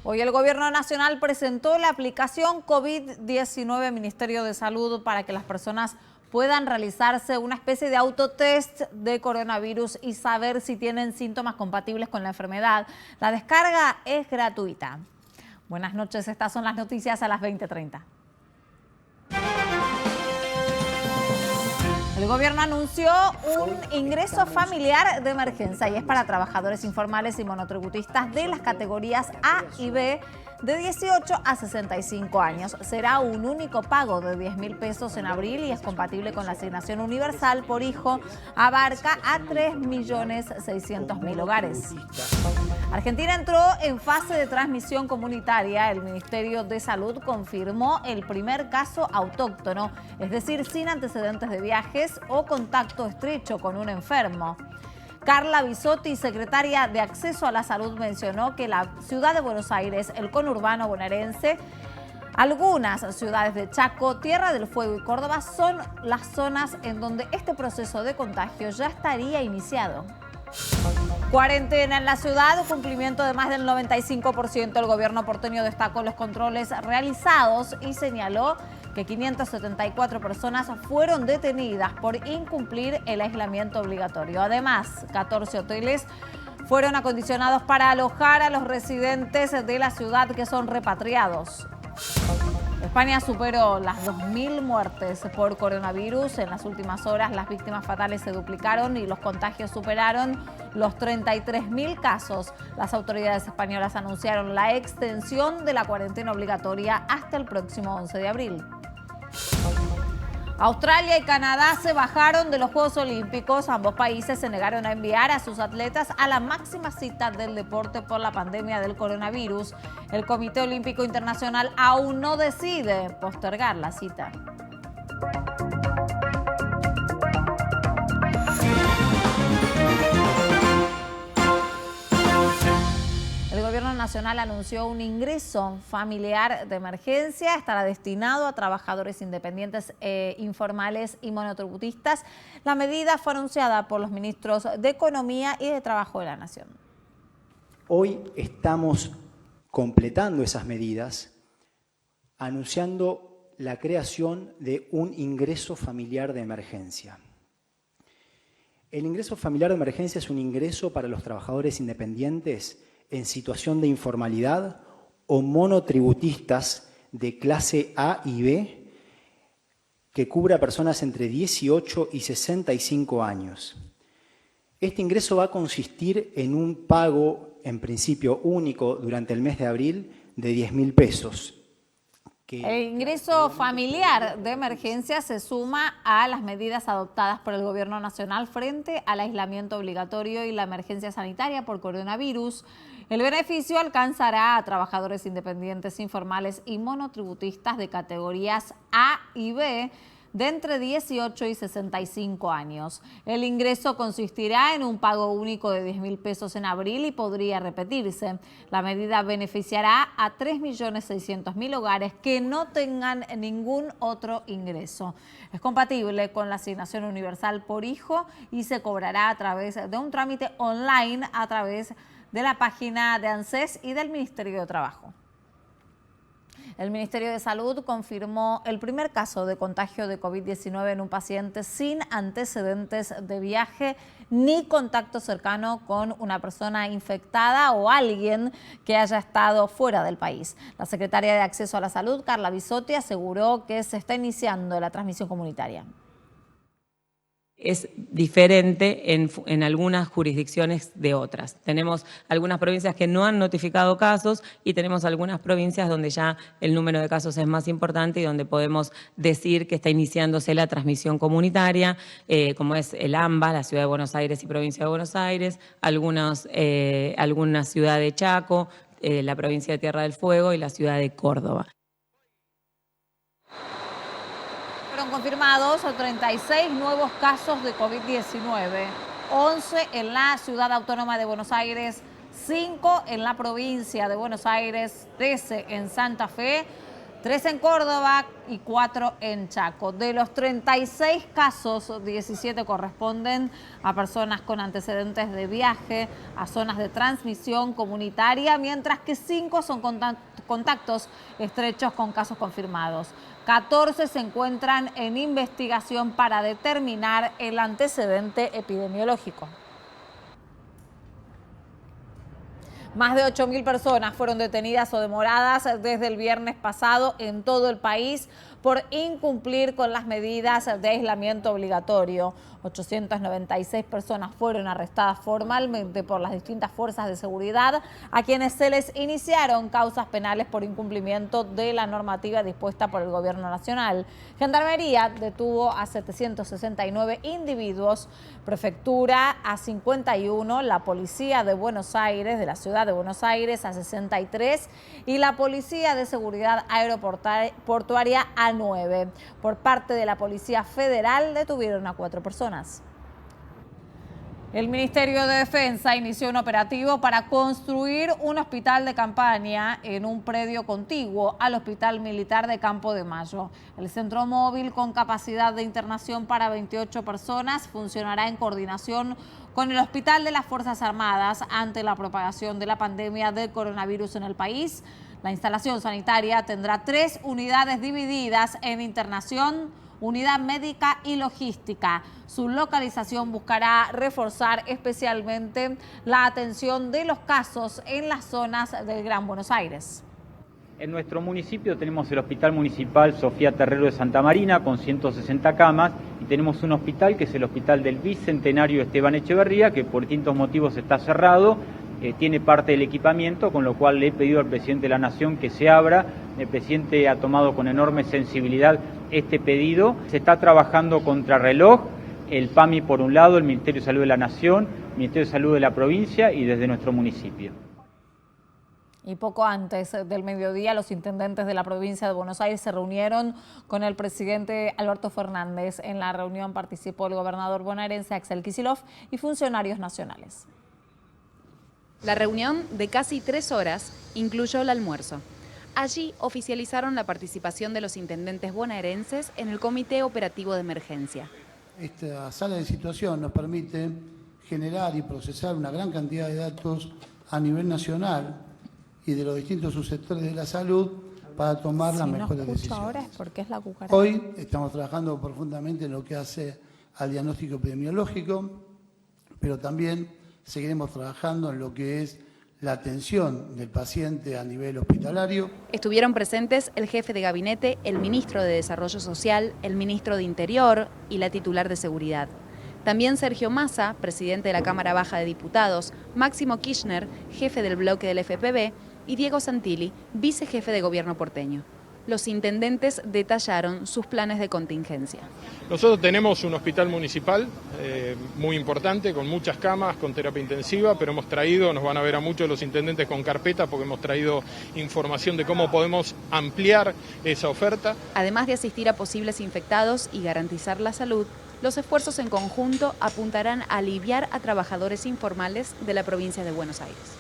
Hoy el Gobierno Nacional presentó la aplicación COVID-19 Ministerio de Salud para que las personas puedan realizarse una especie de autotest de coronavirus y saber si tienen síntomas compatibles con la enfermedad. La descarga es gratuita. Buenas noches, estas son las noticias a las 20:30. El gobierno anunció un ingreso familiar de emergencia y es para trabajadores informales y monotributistas de las categorías A y B de 18 a 65 años. Será un único pago de 10.000 pesos en abril y es compatible con la asignación universal por hijo. Abarca a 3.600.000 hogares. Argentina entró en fase de transmisión comunitaria. El Ministerio de Salud confirmó el primer caso autóctono, es decir, sin antecedentes de viajes o contacto estrecho con un enfermo. Carla Bisotti, secretaria de Acceso a la Salud, mencionó que la ciudad de Buenos Aires, el conurbano bonaerense, algunas ciudades de Chaco, Tierra del Fuego y Córdoba son las zonas en donde este proceso de contagio ya estaría iniciado. Cuarentena en la ciudad, cumplimiento de más del 95%. El gobierno porteño destacó los controles realizados y señaló que 574 personas fueron detenidas por incumplir el aislamiento obligatorio. Además, 14 hoteles fueron acondicionados para alojar a los residentes de la ciudad que son repatriados. España superó las 2.000 muertes por coronavirus. En las últimas horas las víctimas fatales se duplicaron y los contagios superaron los 33.000 casos. Las autoridades españolas anunciaron la extensión de la cuarentena obligatoria hasta el próximo 11 de abril. Australia y Canadá se bajaron de los Juegos Olímpicos. Ambos países se negaron a enviar a sus atletas a la máxima cita del deporte por la pandemia del coronavirus. El Comité Olímpico Internacional aún no decide postergar la cita. El Gobierno Nacional anunció un ingreso familiar de emergencia. Estará destinado a trabajadores independientes, informales y monotributistas. La medida fue anunciada por los ministros de Economía y de Trabajo de la Nación. Hoy estamos completando esas medidas, anunciando la creación de un ingreso familiar de emergencia. El ingreso familiar de emergencia es un ingreso para los trabajadores independientes en situación de informalidad o monotributistas de clase A y B que cubra a personas entre 18 y 65 años. Este ingreso va a consistir en un pago, en principio único, durante el mes de abril de 10.000 pesos. El ingreso familiar de emergencia se suma a las medidas adoptadas por el Gobierno Nacional frente al aislamiento obligatorio y la emergencia sanitaria por coronavirus. El beneficio alcanzará a trabajadores independientes, informales y monotributistas de categorías A y B de entre 18 y 65 años. El ingreso consistirá en un pago único de 10.000 pesos en abril y podría repetirse. La medida beneficiará a 3.600.000 hogares que no tengan ningún otro ingreso. Es compatible con la asignación universal por hijo y se cobrará a través de un trámite online a través de la página de ANSES y del Ministerio de Trabajo. El Ministerio de Salud confirmó el primer caso de contagio de COVID-19 en un paciente sin antecedentes de viaje ni contacto cercano con una persona infectada o alguien que haya estado fuera del país. La secretaria de Acceso a la Salud, Carla Bisotti, aseguró que se está iniciando la transmisión comunitaria. Es diferente en algunas jurisdicciones de otras. Tenemos algunas provincias que no han notificado casos y tenemos algunas provincias donde ya el número de casos es más importante y donde podemos decir que está iniciándose la transmisión comunitaria, como es el AMBA, la Ciudad de Buenos Aires y Provincia de Buenos Aires, alguna ciudad de Chaco, la provincia de Tierra del Fuego y la ciudad de Córdoba. Fueron confirmados 36 nuevos casos de COVID-19, 11 en la Ciudad Autónoma de Buenos Aires, 5 en la provincia de Buenos Aires, 13 en Santa Fe, 3 en Córdoba y 4 en Chaco. De los 36 casos, 17 corresponden a personas con antecedentes de viaje a zonas de transmisión comunitaria, mientras que 5 son contactos estrechos con casos confirmados. 14 se encuentran en investigación para determinar el antecedente epidemiológico. Más de 8.000 personas fueron detenidas o demoradas desde el viernes pasado en todo el país por incumplir con las medidas de aislamiento obligatorio. 896 personas fueron arrestadas formalmente por las distintas fuerzas de seguridad, a quienes se les iniciaron causas penales por incumplimiento de la normativa dispuesta por el Gobierno Nacional. Gendarmería detuvo a 769 individuos, Prefectura a 51, la Policía de Buenos Aires, de la Ciudad de Buenos Aires, a 63 y la Policía de Seguridad Aeroportuaria a 9. Por parte de la Policía Federal detuvieron a 4 personas. El Ministerio de Defensa inició un operativo para construir un hospital de campaña en un predio contiguo al Hospital Militar de Campo de Mayo. El centro móvil, con capacidad de internación para 28 personas, funcionará en coordinación con el Hospital de las Fuerzas Armadas ante la propagación de la pandemia del coronavirus en el país. La instalación sanitaria tendrá 3 unidades divididas en internación, unidad médica y logística. Su localización buscará reforzar especialmente la atención de los casos en las zonas del Gran Buenos Aires. En nuestro municipio tenemos el Hospital Municipal Sofía Terrero de Santa Marina con 160 camas y tenemos un hospital que es el Hospital del Bicentenario Esteban Echeverría, que por distintos motivos está cerrado. Tiene parte del equipamiento, con lo cual le he pedido al presidente de la Nación que se abra. El presidente ha tomado con enorme sensibilidad este pedido. Se está trabajando contra reloj, el PAMI por un lado, el Ministerio de Salud de la Nación, el Ministerio de Salud de la provincia y desde nuestro municipio. Y poco antes del mediodía, los intendentes de la provincia de Buenos Aires se reunieron con el presidente Alberto Fernández. En la reunión participó el gobernador bonaerense Axel Kicillof y funcionarios nacionales. La reunión, de casi 3 horas, incluyó el almuerzo. Allí oficializaron la participación de los intendentes bonaerenses en el Comité Operativo de Emergencia. Esta sala de situación nos permite generar y procesar una gran cantidad de datos a nivel nacional y de los distintos subsectores de la salud para tomar las mejores decisiones. Ahora es porque es la cucaracha. Hoy estamos trabajando profundamente en lo que hace al diagnóstico epidemiológico, pero también seguiremos trabajando en lo que es la atención del paciente a nivel hospitalario. Estuvieron presentes el jefe de gabinete, el ministro de Desarrollo Social, el ministro de Interior y la titular de Seguridad. También Sergio Massa, presidente de la Cámara Baja de Diputados, Máximo Kirchner, jefe del bloque del FPV, y Diego Santilli, vicejefe de gobierno porteño. Los intendentes detallaron sus planes de contingencia. Nosotros tenemos un hospital municipal muy importante, con muchas camas, con terapia intensiva, pero hemos traído, nos van a ver a muchos los intendentes con carpeta, porque hemos traído información de cómo podemos ampliar esa oferta. Además de asistir a posibles infectados y garantizar la salud, los esfuerzos en conjunto apuntarán a aliviar a trabajadores informales de la provincia de Buenos Aires.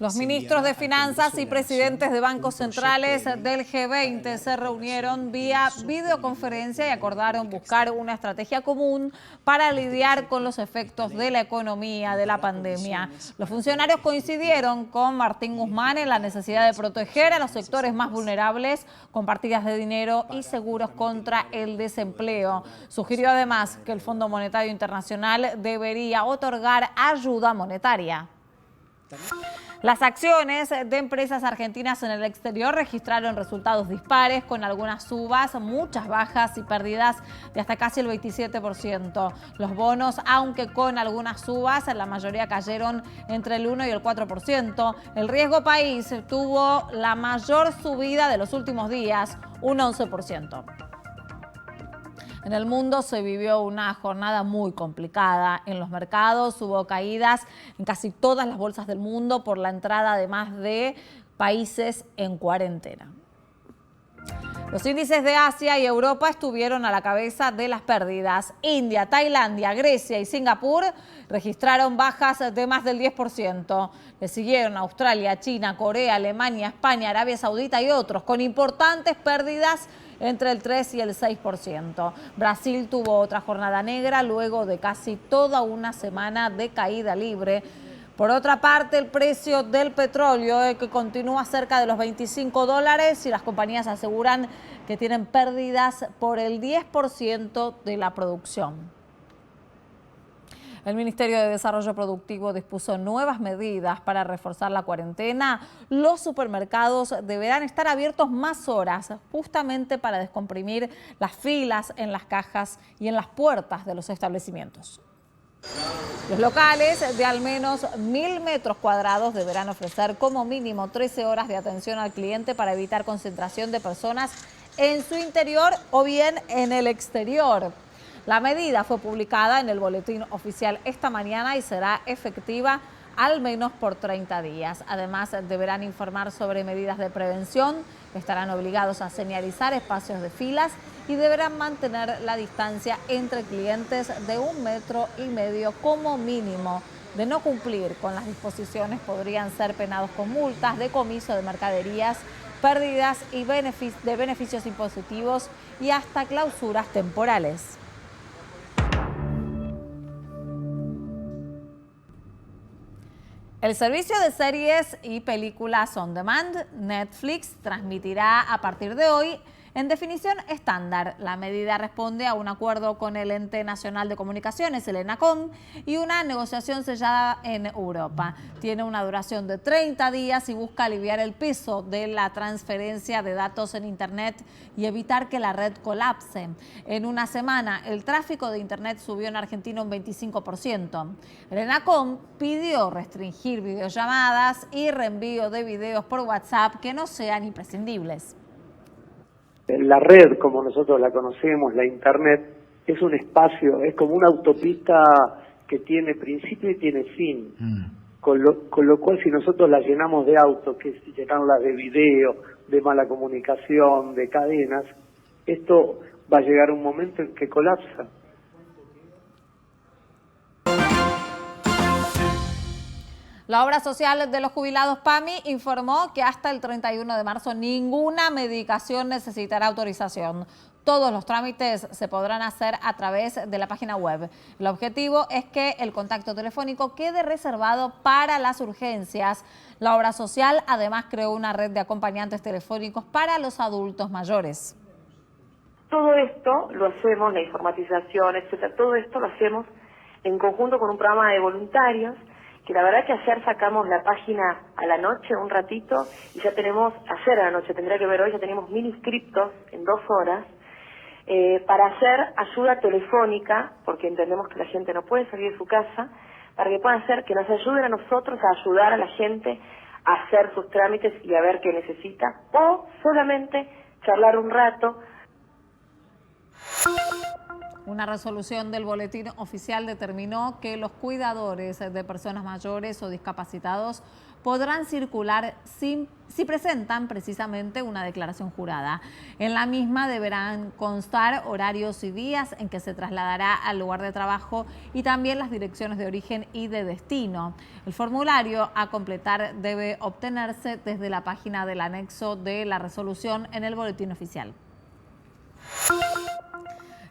Los ministros de Finanzas y presidentes de bancos centrales del G20 se reunieron vía videoconferencia y acordaron buscar una estrategia común para lidiar con los efectos de la economía de la pandemia. Los funcionarios coincidieron con Martín Guzmán en la necesidad de proteger a los sectores más vulnerables con partidas de dinero y seguros contra el desempleo. Sugirió además que el Fondo Monetario Internacional debería otorgar ayuda monetaria. Las acciones de empresas argentinas en el exterior registraron resultados dispares, con algunas subas, muchas bajas y pérdidas de hasta casi el 27%. Los bonos, aunque con algunas subas, la mayoría cayeron entre el 1 y el 4%. El riesgo país tuvo la mayor subida de los últimos días, un 11%. En el mundo se vivió una jornada muy complicada. En los mercados hubo caídas en casi todas las bolsas del mundo por la entrada de más de países en cuarentena. Los índices de Asia y Europa estuvieron a la cabeza de las pérdidas. India, Tailandia, Grecia y Singapur registraron bajas de más del 10%. Le siguieron Australia, China, Corea, Alemania, España, Arabia Saudita y otros, con importantes pérdidas entre el 3 y el 6%. Brasil tuvo otra jornada negra luego de casi toda una semana de caída libre. Por otra parte, el precio del petróleo que continúa cerca de los $25 y las compañías aseguran que tienen pérdidas por el 10% de la producción. El Ministerio de Desarrollo Productivo dispuso nuevas medidas para reforzar la cuarentena. Los supermercados deberán estar abiertos más horas, justamente para descomprimir las filas en las cajas y en las puertas de los establecimientos. Los locales de al menos 1.000 metros cuadrados deberán ofrecer como mínimo 13 horas de atención al cliente para evitar concentración de personas en su interior o bien en el exterior. La medida fue publicada en el Boletín Oficial esta mañana y será efectiva al menos por 30 días. Además, deberán informar sobre medidas de prevención, estarán obligados a señalizar espacios de filas y deberán mantener la distancia entre clientes de 1,5 metros como mínimo. De no cumplir con las disposiciones, podrían ser penados con multas, decomiso de mercaderías, pérdidas y de beneficios impositivos y hasta clausuras temporales. El servicio de series y películas on demand, Netflix, transmitirá a partir de hoy en definición estándar. La medida responde a un acuerdo con el Ente Nacional de Comunicaciones, el ENACOM, y una negociación sellada en Europa. Tiene una duración de 30 días y busca aliviar el peso de la transferencia de datos en Internet y evitar que la red colapse. En una semana, el tráfico de Internet subió en Argentina un 25%. El ENACOM pidió restringir videollamadas y reenvío de videos por WhatsApp que no sean imprescindibles. La red, como nosotros la conocemos, la Internet, es un espacio, es como una autopista que tiene principio y tiene fin. Con lo cual, si nosotros la llenamos de autos, que es llenarla de video, de mala comunicación, de cadenas, esto va a llegar un momento en que colapsa. La Obra Social de los Jubilados PAMI informó que hasta el 31 de marzo ninguna medicación necesitará autorización. Todos los trámites se podrán hacer a través de la página web. El objetivo es que el contacto telefónico quede reservado para las urgencias. La Obra Social además creó una red de acompañantes telefónicos para los adultos mayores. Todo esto lo hacemos, la informatización, etcétera, todo esto lo hacemos en conjunto con un programa de voluntarios, que la verdad que ayer sacamos la página a la noche un ratito y ya tenemos, ayer a la noche, tendría que ver hoy, ya tenemos 1000 inscriptos en 2 horas para hacer ayuda telefónica, porque entendemos que la gente no puede salir de su casa, para que puedan hacer, que nos ayuden a nosotros a ayudar a la gente a hacer sus trámites y a ver qué necesita, o solamente charlar un rato. Una resolución del Boletín Oficial determinó que los cuidadores de personas mayores o discapacitados podrán circular si presentan precisamente una declaración jurada. En la misma deberán constar horarios y días en que se trasladará al lugar de trabajo y también las direcciones de origen y de destino. El formulario a completar debe obtenerse desde la página del anexo de la resolución en el Boletín Oficial.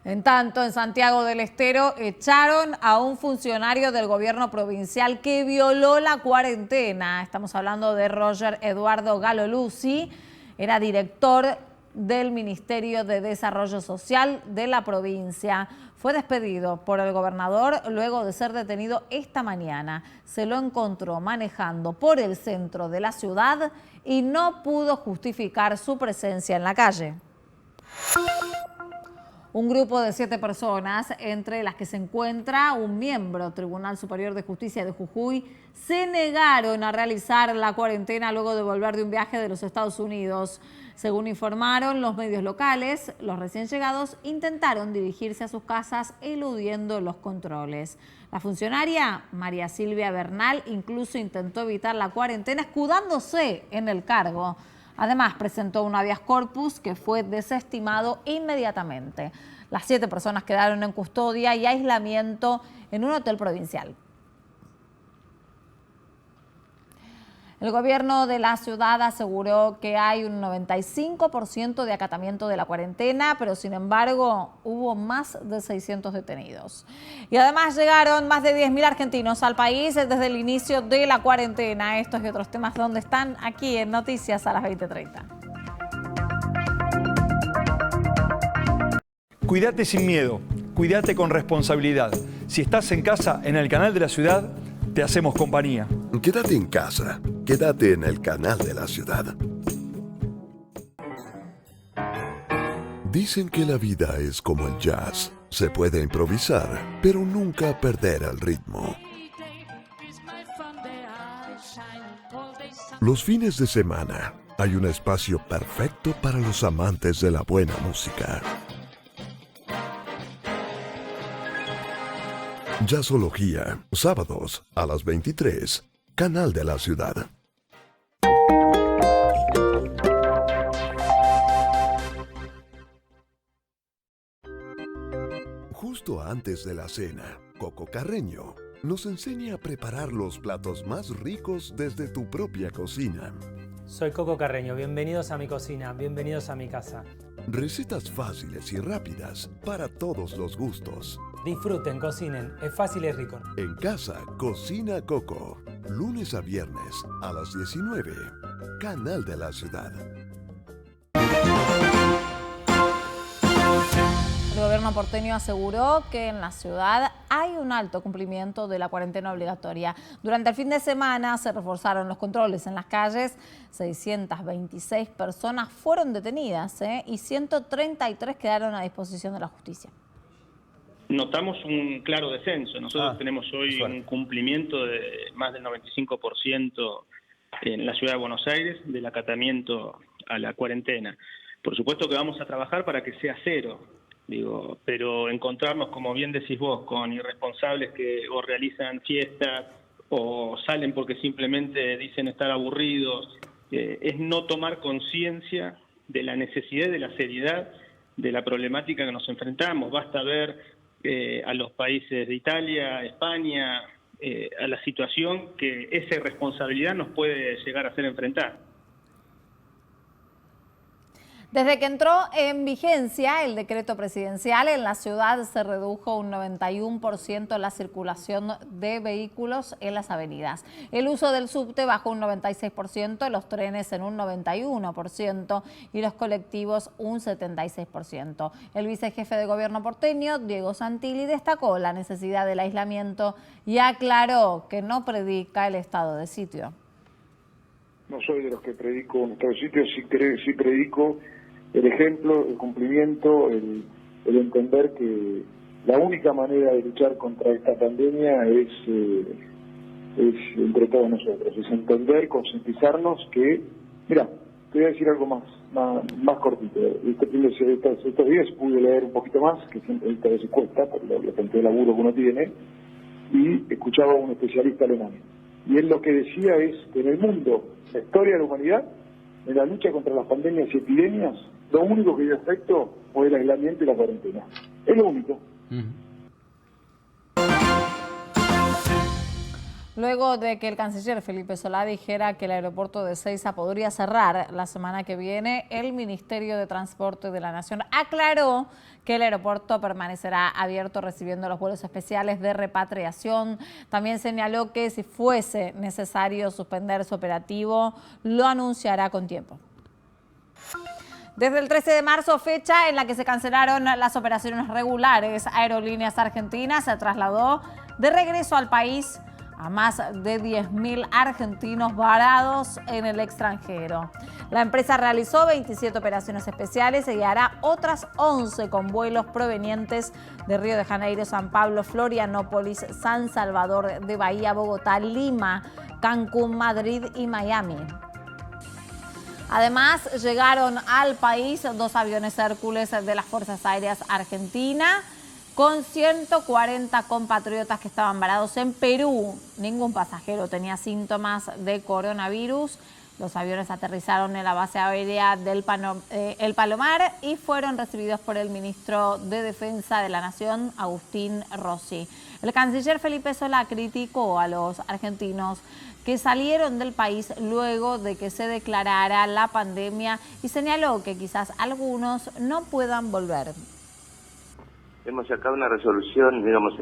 En tanto, en Santiago del Estero echaron a un funcionario del gobierno provincial que violó la cuarentena. Estamos hablando de Roger Eduardo Galo Luzzi, era director del Ministerio de Desarrollo Social de la provincia. Fue despedido por el gobernador luego de ser detenido esta mañana. Se lo encontró manejando por el centro de la ciudad y no pudo justificar su presencia en la calle. Un grupo de 7 personas, entre las que se encuentra un miembro del Tribunal Superior de Justicia de Jujuy, se negaron a realizar la cuarentena luego de volver de un viaje de los Estados Unidos. Según informaron los medios locales, los recién llegados intentaron dirigirse a sus casas eludiendo los controles. La funcionaria, María Silvia Bernal, incluso intentó evitar la cuarentena escudándose en el cargo. Además, presentó un habeas corpus que fue desestimado inmediatamente. Las 7 personas quedaron en custodia y aislamiento en un hotel provincial. El gobierno de la ciudad aseguró que hay un 95% de acatamiento de la cuarentena, pero sin embargo hubo más de 600 detenidos. Y además llegaron más de 10.000 argentinos al país desde el inicio de la cuarentena. Estos y otros temas donde están aquí en Noticias a las 20:30. Cuídate sin miedo, cuídate con responsabilidad. Si estás en casa, en el canal de la ciudad, te hacemos compañía. Quédate en casa, quédate en el canal de la ciudad. Dicen que la vida es como el jazz. Se puede improvisar, pero nunca perder el ritmo. Los fines de semana hay un espacio perfecto para los amantes de la buena música. Jazzología, sábados a las 23, Canal de la Ciudad. Justo antes de la cena, Coco Carreño nos enseña a preparar los platos más ricos desde tu propia cocina. Soy Coco Carreño, bienvenidos a mi cocina, bienvenidos a mi casa. Recetas fáciles y rápidas para todos los gustos. Disfruten, cocinen, es fácil y rico. En casa, Cocina Coco. Lunes a viernes a las 19. Canal de la Ciudad. El gobierno porteño aseguró que en la ciudad hay un alto cumplimiento de la cuarentena obligatoria. Durante el fin de semana se reforzaron los controles en las calles. 626 personas fueron detenidas y 133 quedaron a disposición de la justicia. Notamos un claro descenso. Nosotros tenemos hoy un cumplimiento de más del 95% en la ciudad de Buenos Aires del acatamiento a la cuarentena. Por supuesto que vamos a trabajar para que sea cero, pero encontrarnos, como bien decís vos, con irresponsables que o realizan fiestas o salen porque simplemente dicen estar aburridos, es no tomar conciencia de la necesidad y de la seriedad de la problemática que nos enfrentamos. Basta ver a los países de Italia, España, a la situación que esa irresponsabilidad nos puede llegar a hacer enfrentar. Desde que entró en vigencia el decreto presidencial, en la ciudad se redujo un 91% la circulación de vehículos en las avenidas. El uso del subte bajó un 96%, los trenes en un 91% y los colectivos un 76%. El vicejefe de gobierno porteño, Diego Santilli, destacó la necesidad del aislamiento y aclaró que no predica el estado de sitio. No soy de los que predico un estado de sitio, sí predico el ejemplo, el cumplimiento, el entender que la única manera de luchar contra esta pandemia es entre todos nosotros, es entender, concientizarnos que, mira, te voy a decir algo más cortito. Estos días pude leer un poquito más, que siempre esta vez cuesta, por la cantidad de laburo que uno tiene, y escuchaba a un especialista alemán. Y él lo que decía es que en el mundo, la historia de la humanidad, en la lucha contra las pandemias y epidemias, lo único que dio efecto fue el aislamiento y la cuarentena. Es lo único. Luego de que el canciller Felipe Solá dijera que el aeropuerto de Ezeiza podría cerrar la semana que viene, el Ministerio de Transporte de la Nación aclaró que el aeropuerto permanecerá abierto recibiendo los vuelos especiales de repatriación. También señaló que si fuese necesario suspender su operativo, lo anunciará con tiempo. Desde el 13 de marzo, fecha en la que se cancelaron las operaciones regulares, Aerolíneas Argentinas se trasladó de regreso al país a más de 10.000 argentinos varados en el extranjero. La empresa realizó 27 operaciones especiales y hará otras 11 con vuelos provenientes de Río de Janeiro, San Pablo, Florianópolis, San Salvador de Bahía, Bogotá, Lima, Cancún, Madrid y Miami. Además, llegaron al país 2 aviones Hércules de las Fuerzas Aéreas Argentinas con 140 compatriotas que estaban varados en Perú. Ningún pasajero tenía síntomas de coronavirus. Los aviones aterrizaron en la base aérea del El Palomar y fueron recibidos por el ministro de Defensa de la Nación, Agustín Rossi. El canciller Felipe Solá criticó a los argentinos que salieron del país luego de que se declarara la pandemia y señaló que quizás algunos no puedan volver. Hemos sacado una resolución, digamos,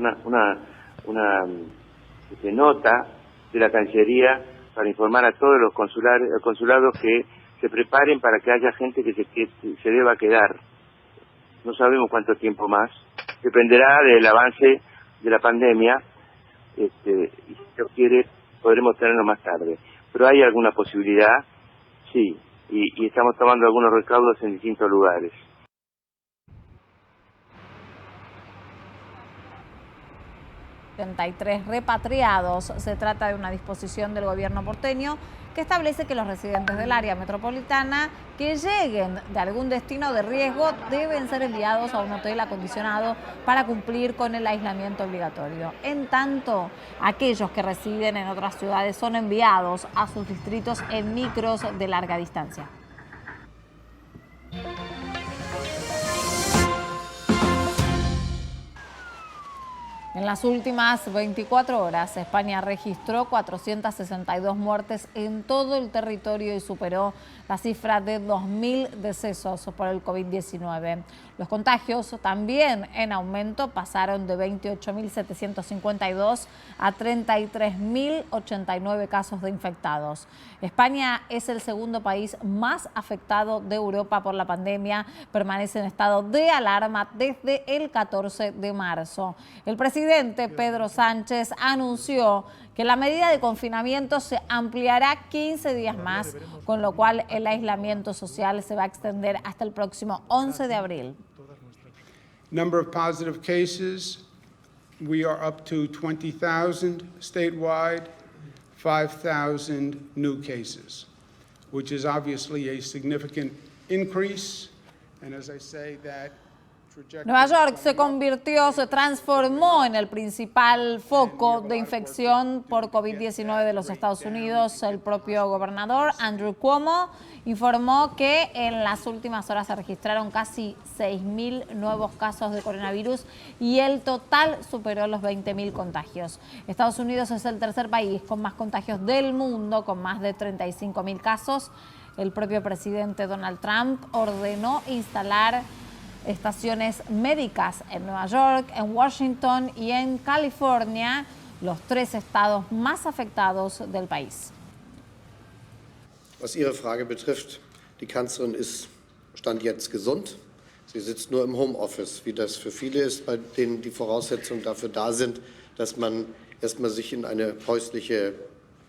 una nota de la Cancillería para informar a todos los consulados que se preparen para que haya gente que se deba quedar. No sabemos cuánto tiempo más. Dependerá del avance de la pandemia. Y si Dios quiere, podremos tenerlo más tarde. Pero hay alguna posibilidad, sí. Y estamos tomando algunos recaudos en distintos lugares. Repatriados. Se trata de una disposición del gobierno porteño que establece que los residentes del área metropolitana que lleguen de algún destino de riesgo deben ser enviados a un hotel acondicionado para cumplir con el aislamiento obligatorio. En tanto, aquellos que residen en otras ciudades son enviados a sus distritos en micros de larga distancia. En las últimas 24 horas, España registró 462 muertes en todo el territorio y superó la cifra de 2.000 decesos por el COVID-19. Los contagios también en aumento pasaron de 28.752 a 33.089 casos de infectados. España es el segundo país más afectado de Europa por la pandemia. Permanece en estado de alarma desde el 14 de marzo. El presidente Pedro Sánchez anunció que la medida de confinamiento se ampliará 15 días más, con lo cual el aislamiento social se va a extender hasta el próximo 11 de abril. Number of positive cases, we are up to 20,000 statewide, 5,000 new cases, which is obviously a significant increase. And as I say, that Nueva York se transformó en el principal foco de infección por COVID-19 de los Estados Unidos. El propio gobernador Andrew Cuomo informó que en las últimas horas se registraron casi 6.000 nuevos casos de coronavirus y el total superó los 20.000 contagios. Estados Unidos es el tercer país con más contagios del mundo, con más de 35.000 casos. El propio presidente Donald Trump ordenó instalar estaciones médicas en Nueva York, en Washington y en California, los tres estados más afectados del país. Was Ihre Frage betrifft, die Kanzlerin ist Stand jetzt gesund. Sie sitzt nur im Homeoffice, wie das für viele ist, bei denen die Voraussetzungen dafür da sind, dass man erstmal sich in eine häusliche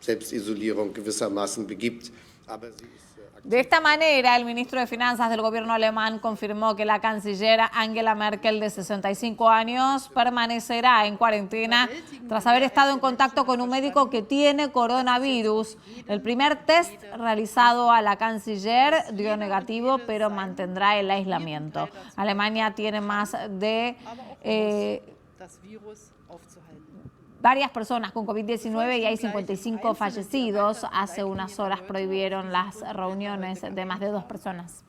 Selbstisolierung gewissermaßen begibt. Aber sie ist De esta manera, el ministro de Finanzas del gobierno alemán confirmó que la canciller Angela Merkel, de 65 años, permanecerá en cuarentena tras haber estado en contacto con un médico que tiene coronavirus. El primer test realizado a la canciller dio negativo, pero mantendrá el aislamiento. Alemania tiene más de varias personas con COVID-19 y hay 55 fallecidos. Hace unas horas prohibieron las reuniones de más de 2 personas.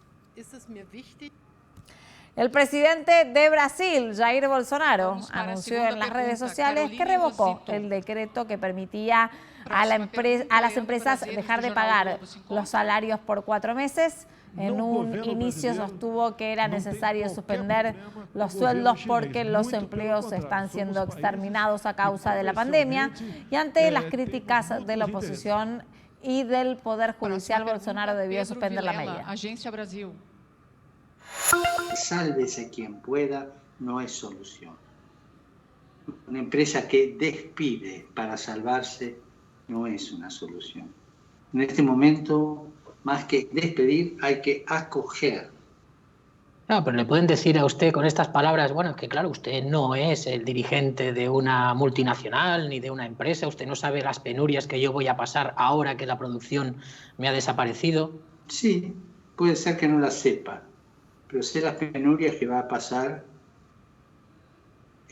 El presidente de Brasil, Jair Bolsonaro, anunció en las redes sociales que revocó el decreto que permitía a las empresas dejar de pagar los salarios por 4 meses. En un inicio sostuvo que era necesario suspender los sueldos porque los empleos están siendo exterminados a causa de la pandemia, y ante las críticas de la oposición y del Poder Judicial, Bolsonaro debió suspender la medida. Sálvese quien pueda no es solución. Una empresa que despide para salvarse no es una solución. En este momento, más que despedir, hay que acoger. No, pero le pueden decir a usted con estas palabras, bueno, que claro, usted no es el dirigente de una multinacional ni de una empresa, usted no sabe las penurias que yo voy a pasar ahora que la producción me ha desaparecido. Sí, puede ser que no las sepa, pero sé las penurias que va a pasar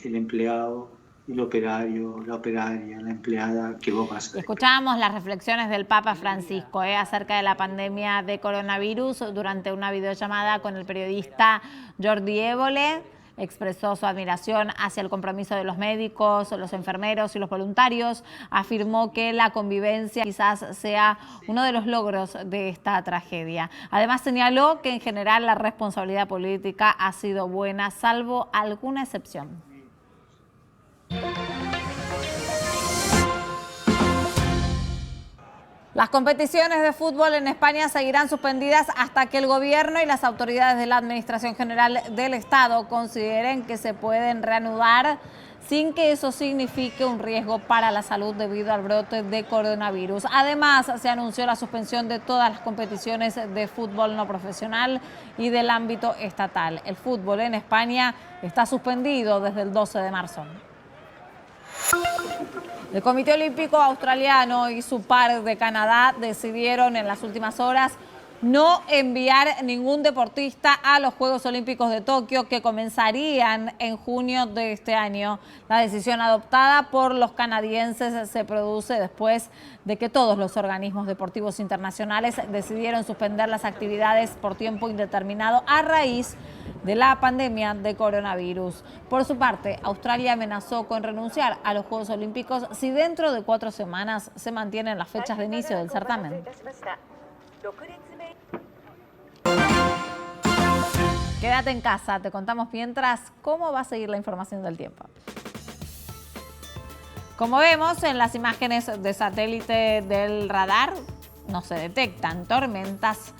el empleado el operario, la operaria, la empleada que vos vas a... Escuchábamos las reflexiones del Papa Francisco acerca de la pandemia de coronavirus durante una videollamada con el periodista Jordi Évole. Expresó su admiración hacia el compromiso de los médicos, los enfermeros y los voluntarios. Afirmó que la convivencia quizás sea uno de los logros de esta tragedia. Además señaló que en general la responsabilidad política ha sido buena, salvo alguna excepción. Las competiciones de fútbol en España seguirán suspendidas hasta que el gobierno y las autoridades de la Administración General del Estado consideren que se pueden reanudar sin que eso signifique un riesgo para la salud debido al brote de coronavirus. Además, se anunció la suspensión de todas las competiciones de fútbol no profesional y del ámbito estatal. El fútbol en España está suspendido desde el 12 de marzo. El Comité Olímpico Australiano y su par de Canadá decidieron en las últimas horas no enviar ningún deportista a los Juegos Olímpicos de Tokio, que comenzarían en junio de este año. La decisión adoptada por los canadienses se produce después de que todos los organismos deportivos internacionales decidieron suspender las actividades por tiempo indeterminado a raíz de la pandemia de coronavirus. Por su parte, Australia amenazó con renunciar a los Juegos Olímpicos si dentro de 4 semanas se mantienen las fechas de inicio del certamen. Quédate en casa, te contamos mientras cómo va a seguir la información del tiempo. Como vemos en las imágenes de satélite del radar, no se detectan tormentas,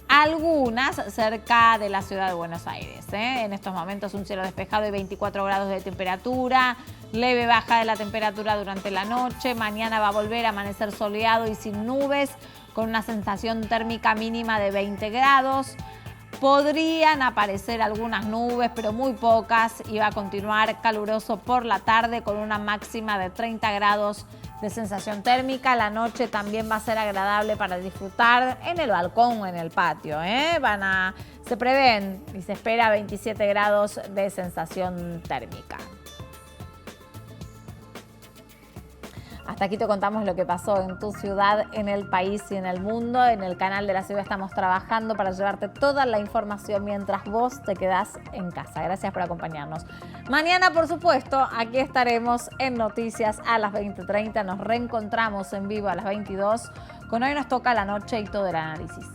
algunas cerca de la ciudad de Buenos Aires. En estos momentos un cielo despejado y 24 grados de temperatura, leve baja de la temperatura durante la noche. Mañana va a volver a amanecer soleado y sin nubes, con una sensación térmica mínima de 20 grados. Podrían aparecer algunas nubes, pero muy pocas, y va a continuar caluroso por la tarde con una máxima de 30 grados de sensación térmica. La noche también va a ser agradable para disfrutar en el balcón o en el patio. Se prevén y se espera 27 grados de sensación térmica. Hasta aquí te contamos lo que pasó en tu ciudad, en el país y en el mundo. En el canal de la ciudad estamos trabajando para llevarte toda la información mientras vos te quedás en casa. Gracias por acompañarnos. Mañana, por supuesto, aquí estaremos en Noticias a las 20:30. Nos reencontramos en vivo a las 22. Con Hoy Nos Toca la Noche y todo el análisis.